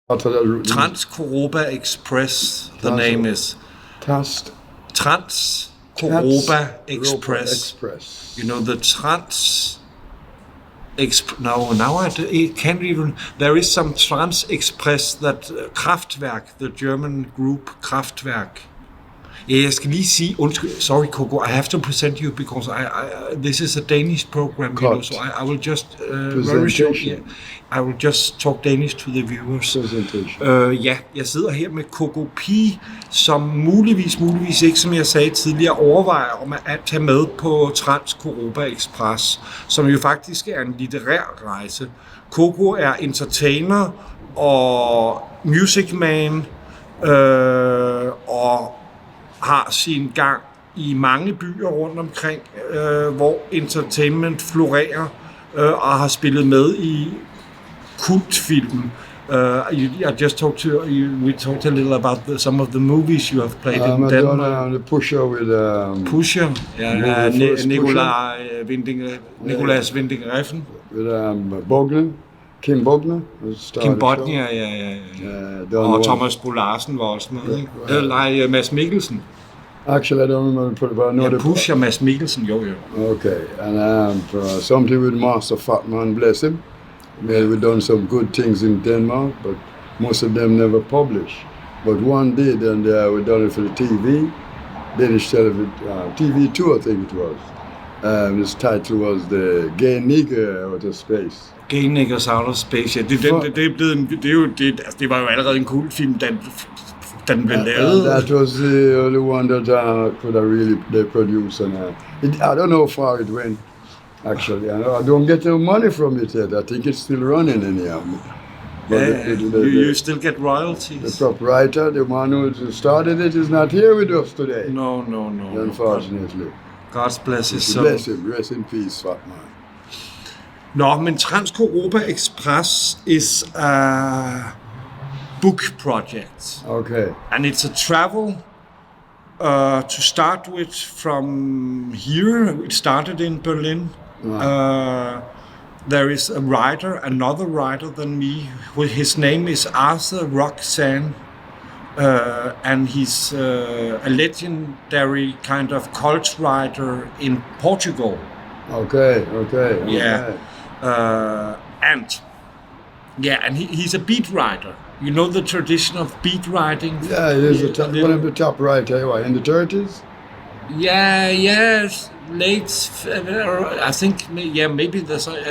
Coropa Express, the name is. Coropa Express. You know, the now I can't even. There is some Trans Express that Kraftwerk, the German group Kraftwerk. Yeah, jeg skal lige sige, sorry Coco, I have to present you because this is a Danish program, you know, so I will just very short, I will just talk Danish to the viewers. Jeg sidder her med Coco P, som muligvis ikke, som jeg sagde tidligere, overvejer om at tage med på Coropa Express, som jo faktisk er en litterær rejse. Coco er entertainer og music man og har sin gang i mange byer rundt omkring, hvor entertainment florerer, og har spillet med i kultfilm. I just talked to you. We talked a little about some of the movies you have played in Denmark. The Pusher with Pusher, Nicolas Winding Refn. With Bogner. Kim Bogner. Kim Bogner, ja. Og Thomas Bo Larsen var også med, ikke? Nej, Mads Mikkelsen. Actually, I don't remember, but I know the Pusher, Mads Mikkelsen, jo. Okay, and something with Master Fatman, bless him. We've done some good things in Denmark, but most of them never published. But one did, and we done it for the TV, Danish television, TV2, I think it was. This title was the Gaden Out of Space. Gaden Out of Space, ja. Det var jo allerede en cool film, da den blev lavet. That was the only one that they produced, and I don't know how far it went. Actually, I don't get the money from it yet. I think it's still running anyhow. You still get royalties. The proprietor, the one who started it, is not here with us today. No. Unfortunately. God bless his soul. Bless him. Rest in peace, fat man. No, men Coropa Express is a book project. Okay. And it's a travel. To start with, from here, it started in Berlin. There is another writer than me. His name is Arthur Roxanne, and he's a legendary kind of cult writer in Portugal. Okay. Yeah, and he's a beat writer. You know the tradition of beat writing? Yeah, he's one of the top writers in the 30s? Yes, late, I think, maybe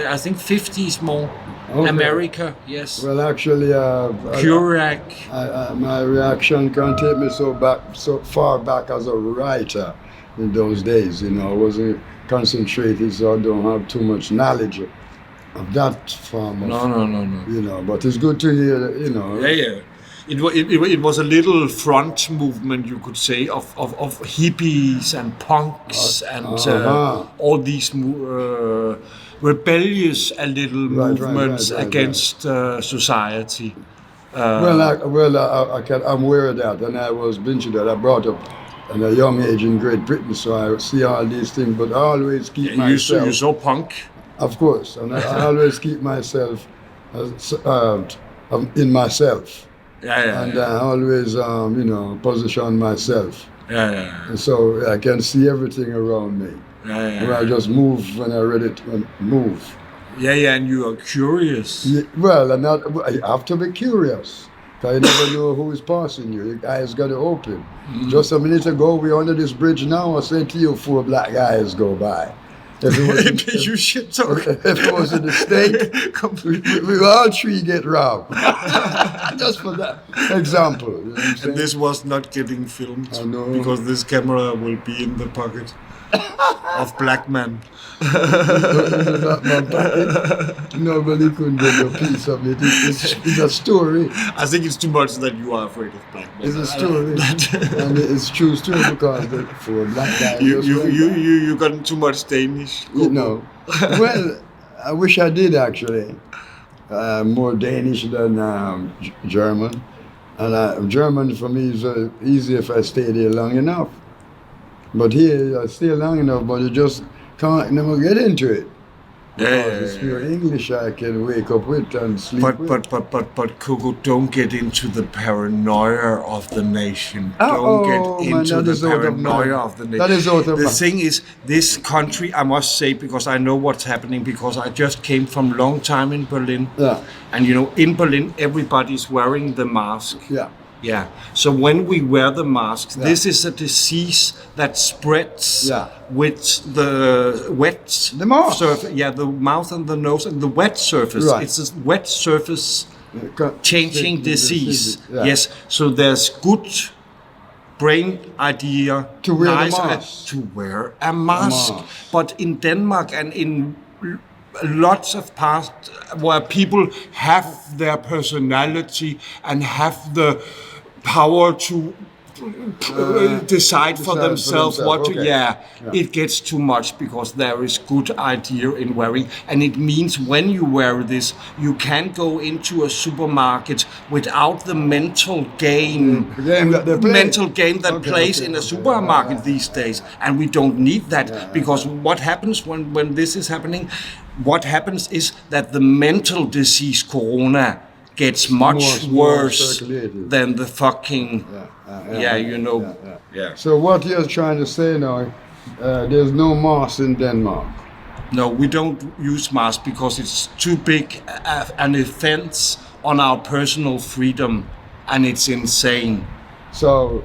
I think 50s more. Okay. America, yes. Well, actually, Curac. My reaction can't take me so far back as a writer in those days. You know, I wasn't concentrated, so I don't have too much knowledge of that form of, no. You know, but it's good to hear, you know. Yeah. It was a little front movement, you could say, of hippies and punks and all these rebellious movements against society. I'm aware of that, and I was mentioned that I brought up at a young age in Great Britain, so I see all these things, but I always keep myself. You saw punk? Of course, and I always keep myself in myself. And I always, position myself. And so I can see everything around me. I just move when I'm ready to move. And you are curious. You have to be curious. Because you never know who is passing you. Your eyes got to open. Just a minute ago, we're under this bridge now. I said to you, 4 black guys go by. You shit talk. If it was in the state, we all 3 get robbed. Just for that example. You know and this was not getting filmed. I know. Because this camera will be in the pocket of black man. Nobody couldn't get a piece of it. It's a story. I think it's too much that you are afraid of black men. It's a story. And it's true story because for a black guy. You got too much Danish. You know. Well, I wish I did actually. More Danish than German. And German for me is easy if I stay there long enough. But here I stay long enough, but you just can't never get into it. Because it's pure English I can wake up with and sleep with. But Coco, don't get into the paranoia of the nation. Oh, Don't get into the paranoia of the nation. That is out of The thing is, this country, I must say, because I know what's happening, because I just came from a long time in Berlin. Yeah. And you know, in Berlin, everybody's wearing the mask. Yeah. Yeah. So when we wear the masks, this is a disease that spreads with the wet mouth. surface. Yeah, the mouth and the nose and the wet surface. Right. It's a wet surface changing disease. Yeah. Yes. So there's good brain idea To wear the mask. to wear a mask. But in Denmark and in lots of parts where people have their personality and have the power to decide for themselves what to. It gets too much because there is good idea in wearing, and it means when you wear this, you can't go into a supermarket without the mental game. Mental game that plays in a supermarket these days, and we don't need that because what happens when this is happening? What happens is that the mental disease corona gets much worse than the fucking you know. So what you're trying to say now, there's no mask in Denmark. No, we don't use masks because it's too big an offense on our personal freedom, and it's insane. So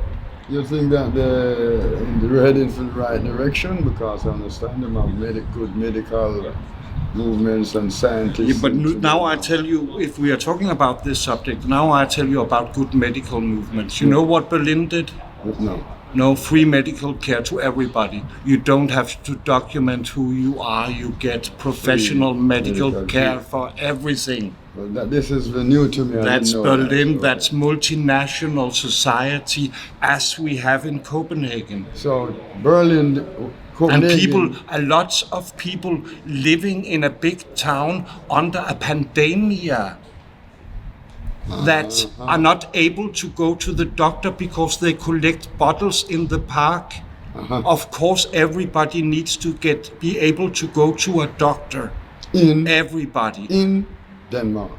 you think that they're heading for the right direction? Because I understand them have good medical movements and scientists. Yeah, but now I tell you, if we are talking about this subject, now I tell you about good medical movements. You know what Berlin did? No. No, free medical care to everybody. You don't have to document who you are. You get professional medical care for everything. Well, this is new to me. That's Berlin. That's multinational society as we have in Copenhagen. So Berlin. And people, a lot of people living in a big town under a pandemia that are not able to go to the doctor because they collect bottles in the park. Of course, everybody needs to be able to go to a doctor. Everybody. In Denmark.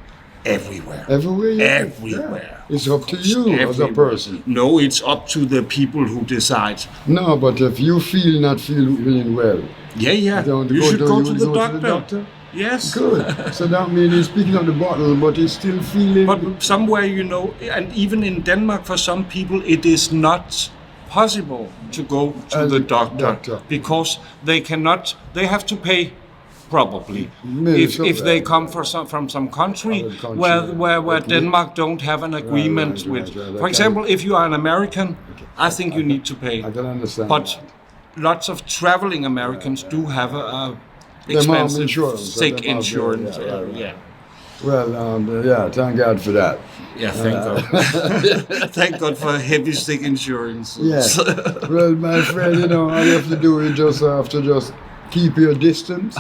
Everywhere. Everywhere. It's up to you as a person. No, it's up to the people who decide. No, but if you not feeling well, you should go to the doctor. Yes. Good. So that means he's picking up the bottle, but he's still feeling. But somewhere, you know, and even in Denmark, for some people, it is not possible to go to the doctor because they cannot. They have to pay. Probably, if they come from some country where Denmark don't have an agreement with. For example, if you are an American, I think you need to pay. I can understand. But lots of traveling Americans do have a expensive sick insurance. Well, thank God for that. Yeah, thank God. Thank God for heavy sick insurance. Yes. Well, my friend, you know, all you have to do is just keep your distance.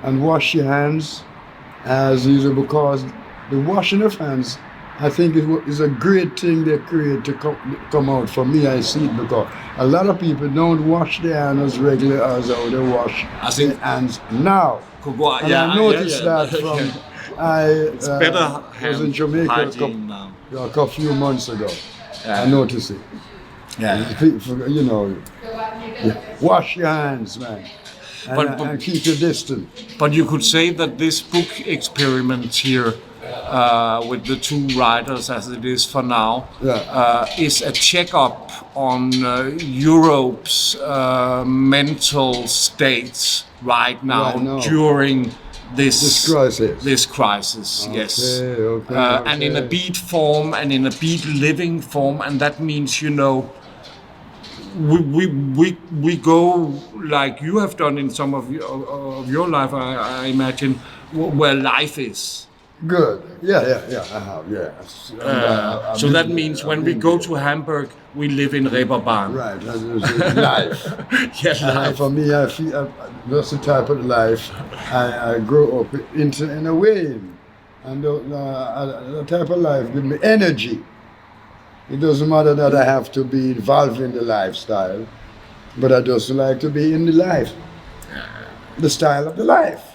And wash your hands as usual, because the washing of hands, I think, is a great thing they create to come out. For me, I see it because a lot of people don't wash their hands as regular as how they wash their hands now. And I noticed that from I was in Jamaica a few months ago. I noticed it. You know, wash your hands, man. And keep your distance. But you could say that this book experiment here with the two writers, as it is for now, is a checkup on Europe's mental states right now during this crisis. Yes. And in a beat form and in a beat living form, and that means, you know, we go like you have done in some of your life, I imagine, where life is. Good. Yeah, I have, yeah. So that means when we go to Hamburg, we live in Reeperbahn. Right, that's life. Life. For me, I feel that's the type of life I grew up in a way. And the type of life gives me energy. It doesn't matter that I have to be involved in the lifestyle, but I just like to be in the life, the style of the life.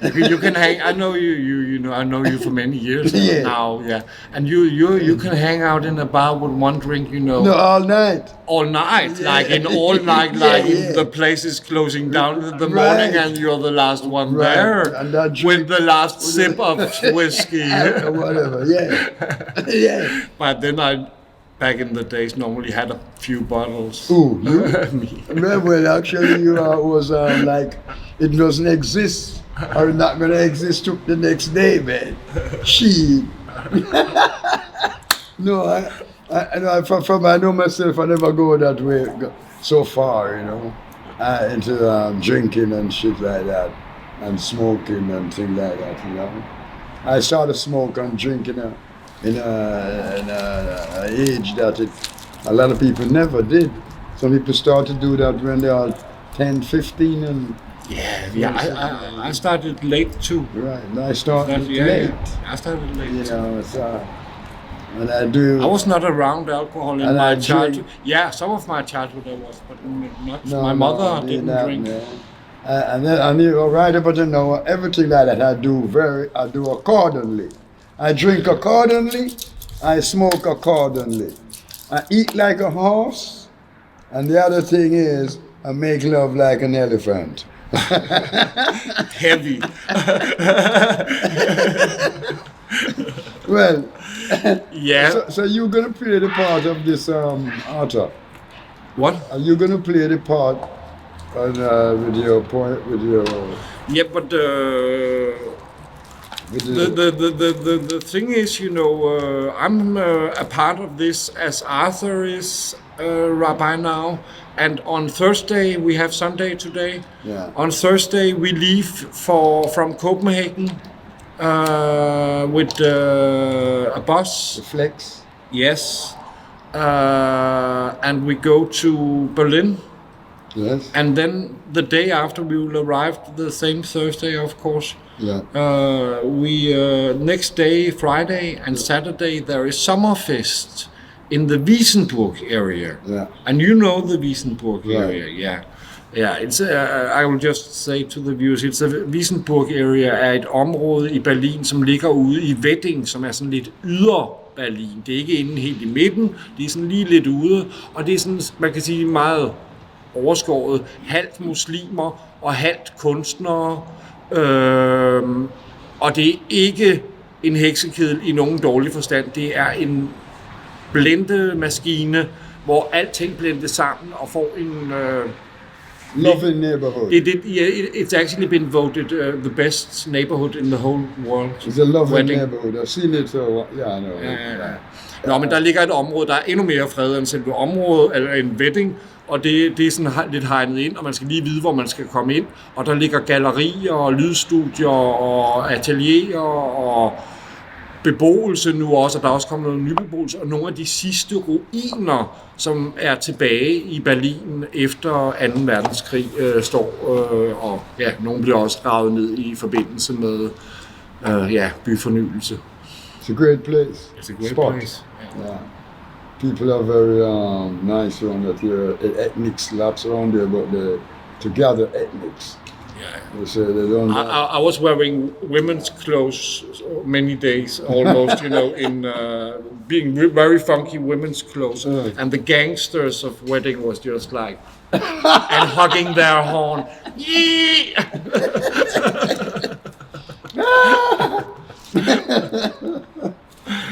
You can hang. I know you. You know. I know you for many years Yeah. now. Yeah, and you can hang out in a bar with one drink. You know. No, all night. All night, Yeah. like in all night, Yeah, like yeah. the place is closing down in the Right. morning, and you're the last one Right. there And that with drink- the last sip of whiskey. Or whatever, yeah. Yeah. But then I, back in the days, normally had a few bottles. Ooh, you? Me. Well, actually, you was like, it doesn't exist, or not going to exist till the next day, man. She. No, I know myself, I never go that way so far, you know, into drinking and shit like that, and smoking and things like that, you know. I started smoking and drinking in a age that a lot of people never did. Some people start to do that when they are 10, 15, and Yeah. I started late too. right. And I started Yeah, late, I started late. you too. know. It's, and I do. I was not around alcohol in And my I drink. childhood. Yeah, some of my childhood I was, but not. No, my mother I didn't that, drink. man. And then I knew right about to know everything like that. I do accordingly. I drink accordingly. I smoke accordingly. I eat like a horse. And the other thing is, I make love like an elephant. Heavy. Well, Yeah. so you're gonna play the part of this author. What? Are you gonna play the part on, with your point with your Yeah, but with the thing is, you know, I'm a part of this as Arthur is by now. And on Thursday, we have Sunday today. Yeah. On Thursday, we leave from Copenhagen with a bus. the flex? Yes. And we go to Berlin. Yes. And then the day after, we will arrive the same Thursday, of course. Yeah. We next day, Friday and Saturday, there is Sommerfest in the Wiesenburg area. Yeah. And you know the Wiesenburg Right. area, yeah. Yeah, it's. I will just say to the viewers, it's the Wiesenburg area er et område i Berlin, som ligger ude i Wedding, som er sådan lidt yder Berlin. Det er ikke inde helt i midten, det er sådan lige lidt ude, og det er sådan, man kan sige, meget overskåret, halvt muslimer og halvt kunstnere, og det er ikke en heksekedel i nogen dårlig forstand, det er en blendemaskine, hvor alting blendes sammen og får en... Lovely neighborhood. It's actually been voted the best neighborhood in the whole world. It's a lovely Wedding. neighborhood. I've seen it, so yeah, I know. Ja. Nå, men der ligger et område, der er endnu mere fred end selve området, eller en Wedding, og det er sådan lidt hegnet ind, og man skal lige vide, hvor man skal komme ind. Og der ligger gallerier og lydstudier og atelierer og beboelse nu også, og der er også kommet noget nybeboelse, og nogle af de sidste ruiner, som er tilbage i Berlin efter 2. verdenskrig, står, og ja, nogle bliver også gravet ned i forbindelse med byfornyelse. It's a great place. It's a great Spot. place. Yeah. People are very nice around that here. Ethnics, lots around there, but to gather ethnics. Yeah. They say they don't. I was wearing women's clothes many days, almost, you know, in being very funky women's clothes. And the gangsters of Wedding was just like, and hugging their horn. Yee!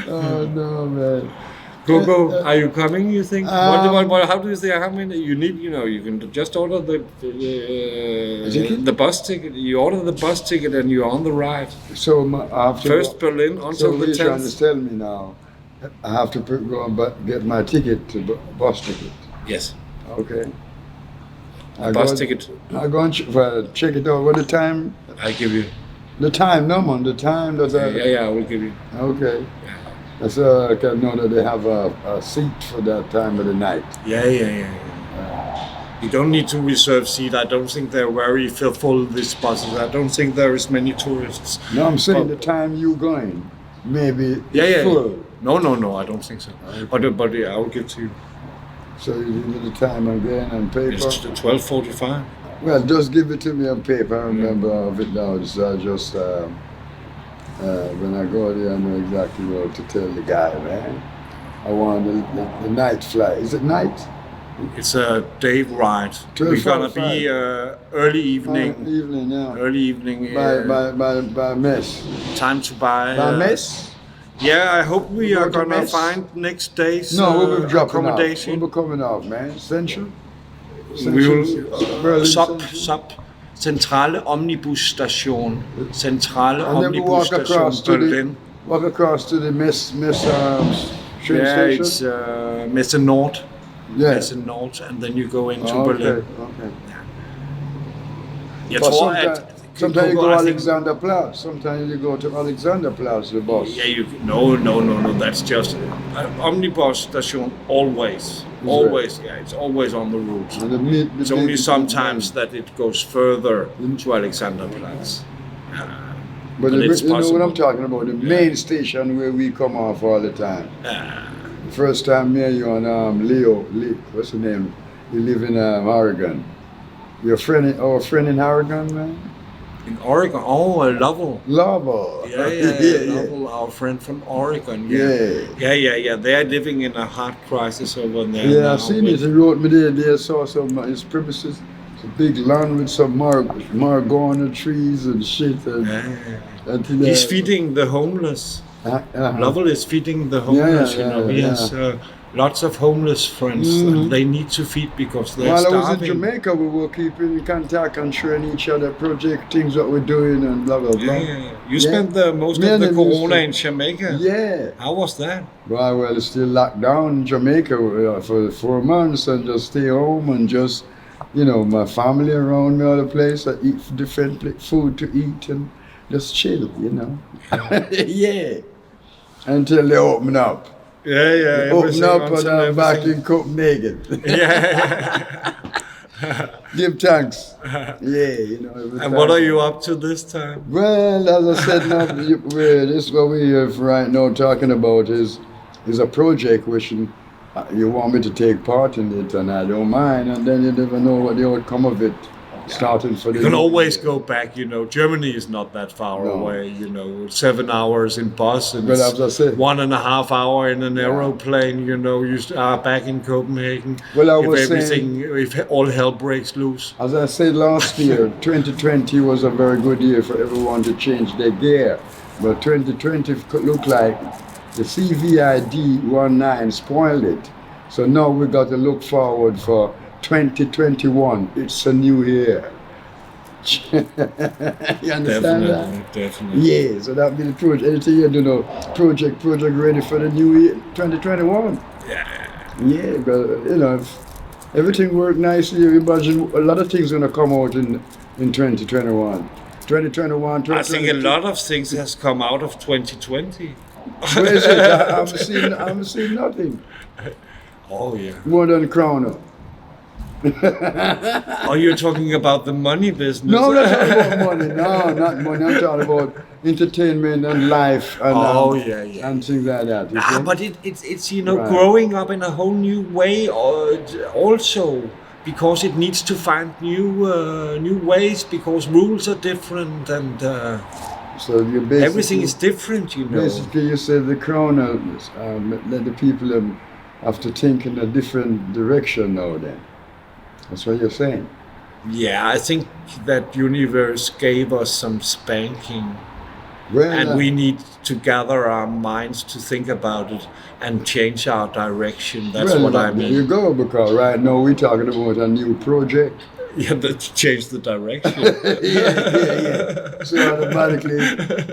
Oh no, man. Coco, are you coming, you think? How do you say, how many, you need, you know, you can just order the bus ticket, you order the bus ticket and you're on the ride. So after First Berlin so until the you're trying to 10th. tell me now, I have to go and get my ticket to bus ticket. Yes, Okay. bus ticket. I go and check it out. What the time? I give you. The time, no man. The time that Yeah, I will give you. Okay. So I can know that they have a seat for that time of the night. Yeah. You don't need to reserve seat. I don't think they're very full, these buses. I don't think there is many tourists. No, I'm saying But- the time you going, maybe Yeah. full. No, I don't think so. Okay. But yeah, I will give to you. So you give me the time again and paper. It's 12:45. Well, just give it to me on paper. I remember of it now. So I just, when I go there, I know exactly what to tell the guy, man. I want the night flight. Is it night? It's a day ride. We're gonna be early evening. Evening, yeah. Early evening. By mess. Time to buy. By mess? Yeah, I hope we are gonna mess? find next day's we'll be dropping accommodation. off. We'll be coming off, man. Central? We will SUP. Centrale Omnibusstation. Centrale Omnibusstation Berlin. Walk across to the mess train station? It's Messe Nord. Yeah. Messe Nord, and then you go into Berlin. Okay. Jeg But tror, sometimes you go to Alexanderplatz. Sometimes you go to Alexanderplatz, the bus. Yeah, no. That's just omnibus station. Always. Yeah, it's always on the route. And It's only sometimes that it goes further to Alexanderplatz. But it's you know possible. what I'm talking about? The main station where we come off all the time. First time me and you and Leo, what's his name? You live in Oregon. Our friend in Oregon, man. In Oregon, Lovell. Lovell. Yeah. Lovell, our friend from Oregon. Yeah. They're living in a hard crisis over there. Yeah, now I seen it. He wrote me there. They saw some his premises. It's a big lawn with some margona trees and shit. And he's feeding the homeless. Lovell is feeding the homeless. He has lots of homeless friends, and they need to feed because they're starving. While I was in Jamaica, we were keeping in contact and showing each other project things that we're doing and blah blah blah. Yeah. You spent the most of the corona in Jamaica. Yeah. How was that? Well, it's still locked down in Jamaica for 4 months and just stay home and just, my family around me all the place. I eat different food to eat and just chill, Yeah. Until they open up. Yeah. Open up and I'm back in Copenhagen. Yeah. Give thanks. Yeah, And what are you up to this time? Well, as I said, now, this is what we have right now talking about is a project which you want me to take part in it, and I don't mind, and then you never know what the outcome of it. Starting for you can always go back, Germany is not that far away, 7 hours in bus and but as I said, 1.5 hours in an aeroplane, you are back in Copenhagen. Well, if all hell breaks loose. As I said last year, 2020 was a very good year for everyone to change their gear, but 2020 looked like the COVID-19 spoiled it. So now we got to look forward for 2021, it's a new year. You understand that? Definitely. Yeah, so that'll be the project. Anything you do, project ready for the new year, 2021. Yeah, but if everything worked nicely, you imagine a lot of things gonna come out in 2021. 2021, I think a lot of things has come out of 2020. Where is it? I haven't seen nothing. Oh yeah. More than Crown. Are you talking about the money business? No, I'm not talking about money. No, not money. I'm talking about entertainment and life and and things like that. But it's growing up in a whole new way, also because it needs to find new ways because rules are different and so you everything is different. Basically, you said the corona let the people have to think in a different direction now. Then. That's what you're saying. Yeah, I think that universe gave us some spanking. And we need to gather our minds to think about it and change our direction. That's what I mean. You go, because right now we're talking about a new project. Yeah, but change the direction. yeah. So automatically,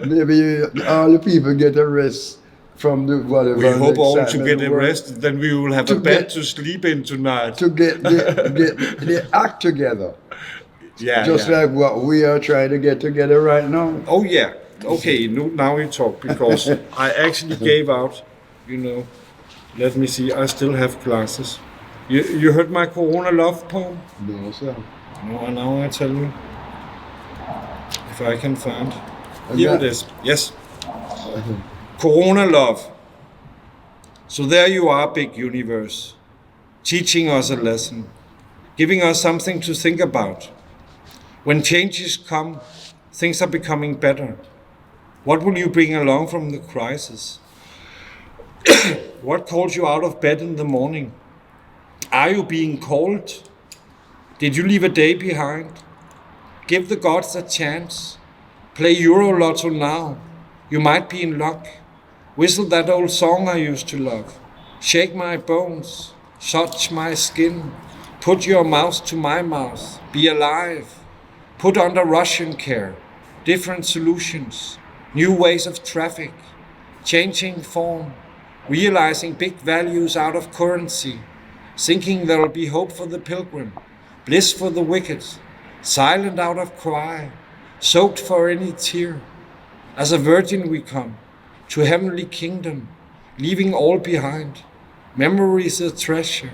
maybe all the people get a rest from the whatever. We hope all to get a rest, then we will have a bed to sleep in tonight. To get the act together. Just like what we are trying to get together right now. Oh yeah. Okay, now we talk, because I actually gave out, let me see, I still have glasses. You heard my Corona love poem? No, sir. No, now I tell you. If I can find. Here it is. Yes. Corona love. So there you are, big universe, teaching us a lesson, giving us something to think about, When changes come, things are becoming better. What will you bring along from the crisis? What calls you out of bed in the morning? Are you being called? Did you leave a day behind? Give the gods a chance. Play Euro Lotto now. You might be in luck. Whistle that old song I used to love. Shake my bones. Touch my skin. Put your mouth to my mouth. Be alive. Put under Russian care. Different solutions. New ways of traffic. Changing form. Realizing big values out of currency. Thinking there'll be hope for the pilgrim. Bliss for the wicked. Silent out of cry. Soaked for any tear. As a virgin we come to heavenly kingdom, leaving all behind. Memories a treasure,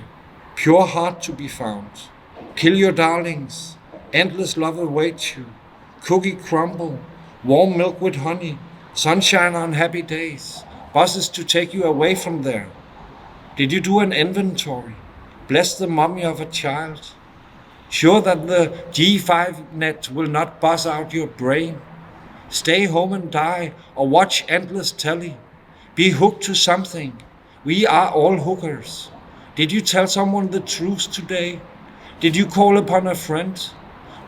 pure heart to be found. Kill your darlings, endless love awaits you. Cookie crumble, warm milk with honey, sunshine on happy days, buses to take you away from there. Did you do an inventory? Bless the mummy of a child. Sure that the G5 net will not buzz out your brain. Stay home and die, or watch endless telly. Be hooked to something. We are all hookers. Did you tell someone the truth today? Did you call upon a friend?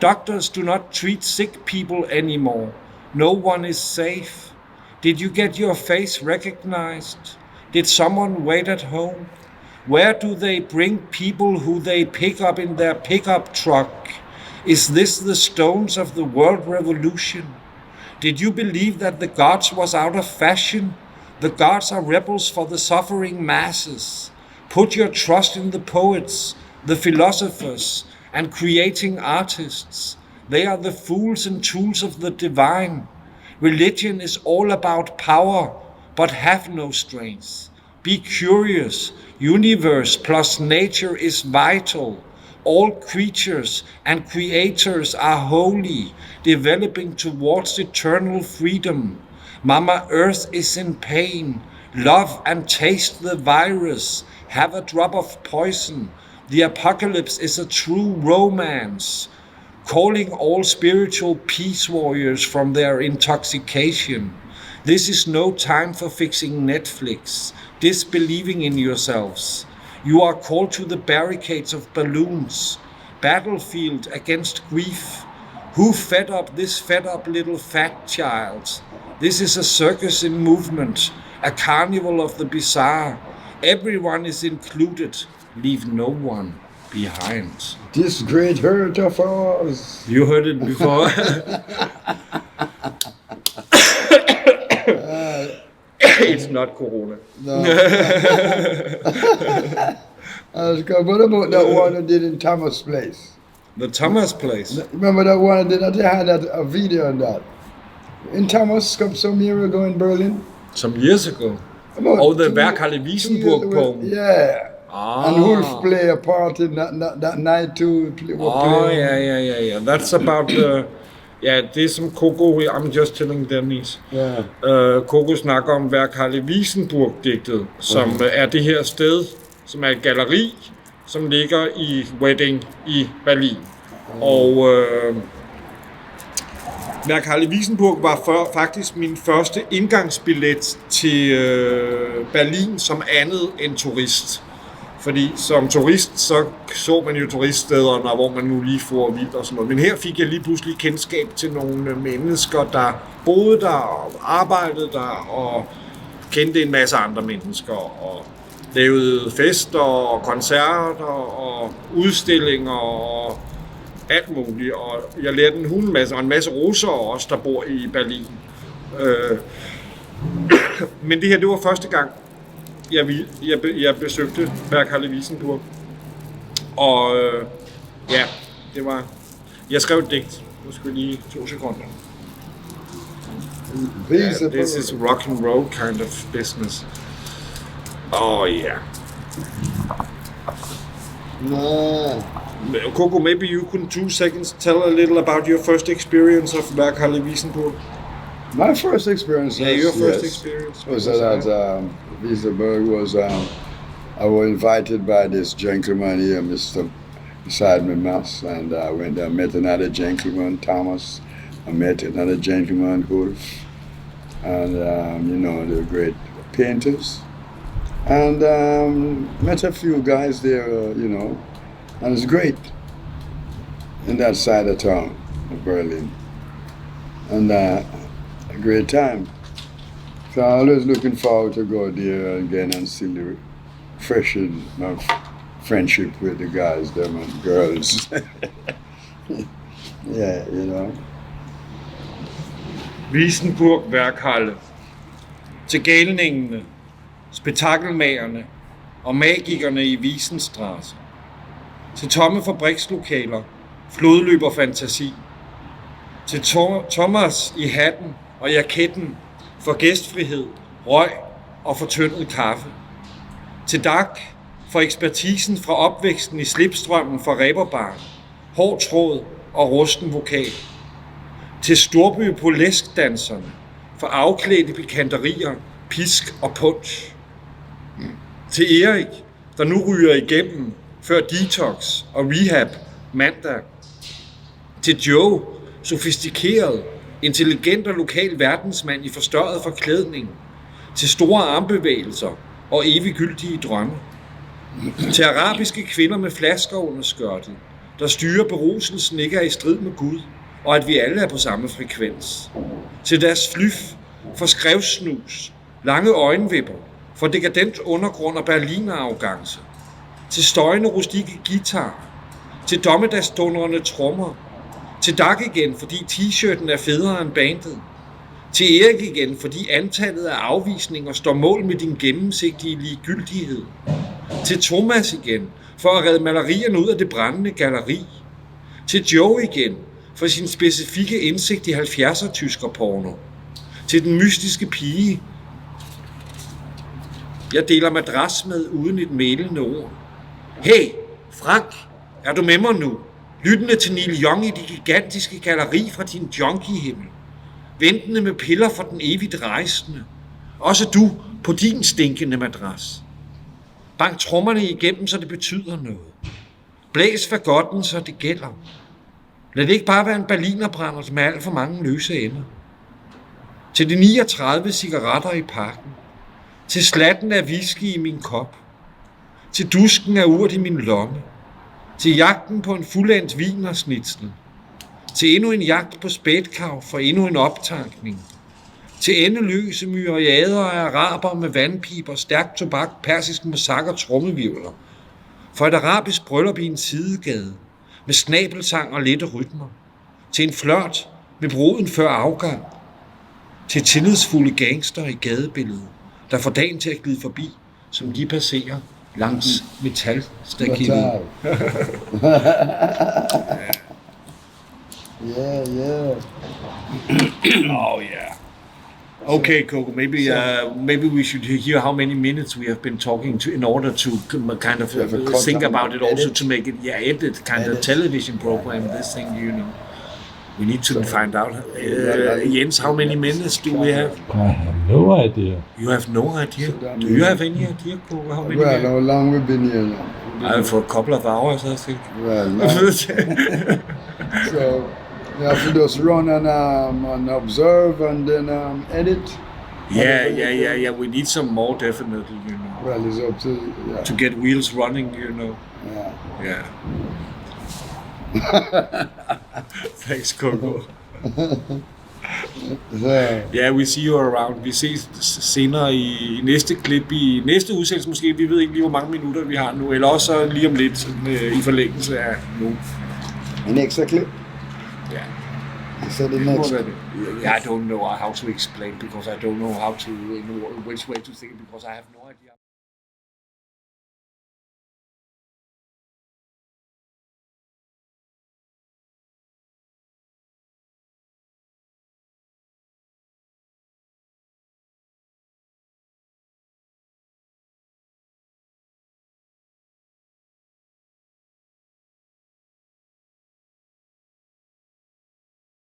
Doctors do not treat sick people anymore. No one is safe. Did you get your face recognized? Did someone wait at home? Where do they bring people who they pick up in their pickup truck? Is this the stones of the world revolution? Did you believe that the gods was out of fashion? The gods are rebels for the suffering masses. Put your trust in the poets, the philosophers, and creating artists. They are the fools and tools of the divine. Religion is all about power, but have no strength. Be curious. Universe plus nature is vital. All creatures and creators are holy, developing towards eternal freedom. Mama Earth is in pain. Love and taste the virus. Have a drop of poison. The apocalypse is a true romance. Calling all spiritual peace warriors from their intoxication. This is no time for fixing Netflix, disbelieving in yourselves. You are called to the barricades of balloons, battlefield against grief. Who fed up this fed up little fat child? This is a circus in movement, a carnival of the bizarre. Everyone is included, leave no one behind. This great hurt of ours. You heard it before. It's not Corona. No. What about that one I did in Thomas Place? The Thomas Place. Remember that one I did? They had a video on that. In Thomas, some year ago in Berlin. Some years ago. The Werkhalle Wiesenburg poem. Yeah. And Wolf play a part in that night too. Yeah. That's about the... Ja, det som Coco, I'm just telling Dennis. Coco snakker om Werkhalle Wiesenburg-digtet, som er det her sted, som er et galleri, som ligger i Wedding i Berlin. Og Werkhalle Wiesenburg var faktisk min første indgangsbillet til Berlin som andet end turist. Fordi som turist, så man jo turiststederne, hvor man nu lige får vildt og sådan noget. Men her fik jeg lige pludselig kendskab til nogle mennesker, der boede der og arbejdede der og kendte en masse andre mennesker. Og lavede fester og koncerter og udstillinger og alt muligt. Og jeg lærte en hundemasse og en masse russere også, der bor i Berlin. Men det her, det var første gang, jeg besøgte Werkhalle Wiesenburg, og det var... Jeg skrev et digt. Nu skal vi lige 2 sekunder. This is rock and roll kind of business. Yeah. Coco, maybe you could 2 seconds tell a little about your first experience of Werkhalle Wiesenburg. My first experience experience was at Wiesenburg was I was invited by this gentleman here, Mr. beside my mass, and I went there, met another gentleman, Thomas. I met another gentleman, Wolf, and they're great painters. And met a few guys there, and it's great in that side of town of Berlin. And a great time. So I'm always looking forward to go there again and see the freshen my friendship with the guys, them and girls. Yeah, Wiesenburg Værkhalle. Til galningene, spektakelmagerne og magikerne i Wiesenstraße. Til tomme fabrikslokaler, flodløber fantasi. Til Thomas i hatten og jaketten for gæstfrihed, røg og fortyndet kaffe. Til Dag for ekspertisen fra opvæksten i slipstrømmen for Reberbaren, hård tråd og rusten vokal. Til Storby Poleskdanserne for afklædte pikanterier, pisk og punch. Til Erik, der nu ryger igennem før detox og rehab mandag. Til Joe, sofistikeret, intelligent og lokal verdensmand i forstørret forklædning. Til store armbevægelser og eviggyldige drømme. Til arabiske kvinder med flasker under skørtet, der styrer beruselsen ikke er i strid med Gud, og at vi alle er på samme frekvens. Til deres flyf for skrevsnus, lange øjenvipper, for dekadent undergrund og berlinerarrogance. Til støjende rustikke guitar, til dommedagsdundrende trommer, til Dag igen, fordi t-shirten er federe end bandet, til Erik igen, fordi antallet af afvisninger står mål med din gennemsigtige ligegyldighed, til Thomas igen, for at redde malerierne ud af det brændende galleri, til Joe igen, for sin specifikke indsigt i 70'er tyskerporno, til den mystiske pige, jeg deler madras med uden et mælende ord. Hey, Frank, er du med mig nu? Lyttende til Neil Young i det gigantiske galleri fra din junkie-himmel. Ventende med piller for den evigt rejsende. Også du på din stinkende madras. Bank trommerne igennem, så det betyder noget. Blæs fagotten, så det gælder. Lad det ikke bare være en berlinerbrænder med alt for mange løse ender. Til de 39 cigaretter i pakken. Til slatten af whisky i min kop. Til dusken af urt i min lomme. Til jagten på en fuldendt vinersnitsel. Til endnu en jagt på spætkav for endnu en optankning. Til endeløse myriader af araber med vandpiber, stærk tobak, persisk massakre og trommevirvler. For et arabisk bryllup i en sidegade. Med snabelsang og lette rytmer. Til en flørt med bruden før afgang. Til tillidsfulde gangster i gadebilledet, der får dagen til at glide forbi, som de passerer langs metalstakittet. Yeah. Oh yeah. Okay, Coco. Maybe we should hear how many minutes we have been talking to in order to kind of think about it, also to make it edit kind of television program. This thing, we need to find out. Jens, how many minutes do we have? I have no idea. You have no idea? Do you have any idea, Coco, how many Well, minutes? how long we've been here now? For a couple of hours, I think. Well, no. So you have to just run and observe and then edit. Yeah. We need some more, definitely, Well, it's up to get wheels running, Yeah. Thanks, Coco. Ja, we see you around. Vi ses senere i næste klip, i næste udsendelse måske. Vi ved ikke lige, hvor mange minutter vi har nu, eller også lige om lidt i forlængelse af nu. The next clip? Yeah. So the next. I don't know how to explain, because I don't know which way to think, because I have no idea.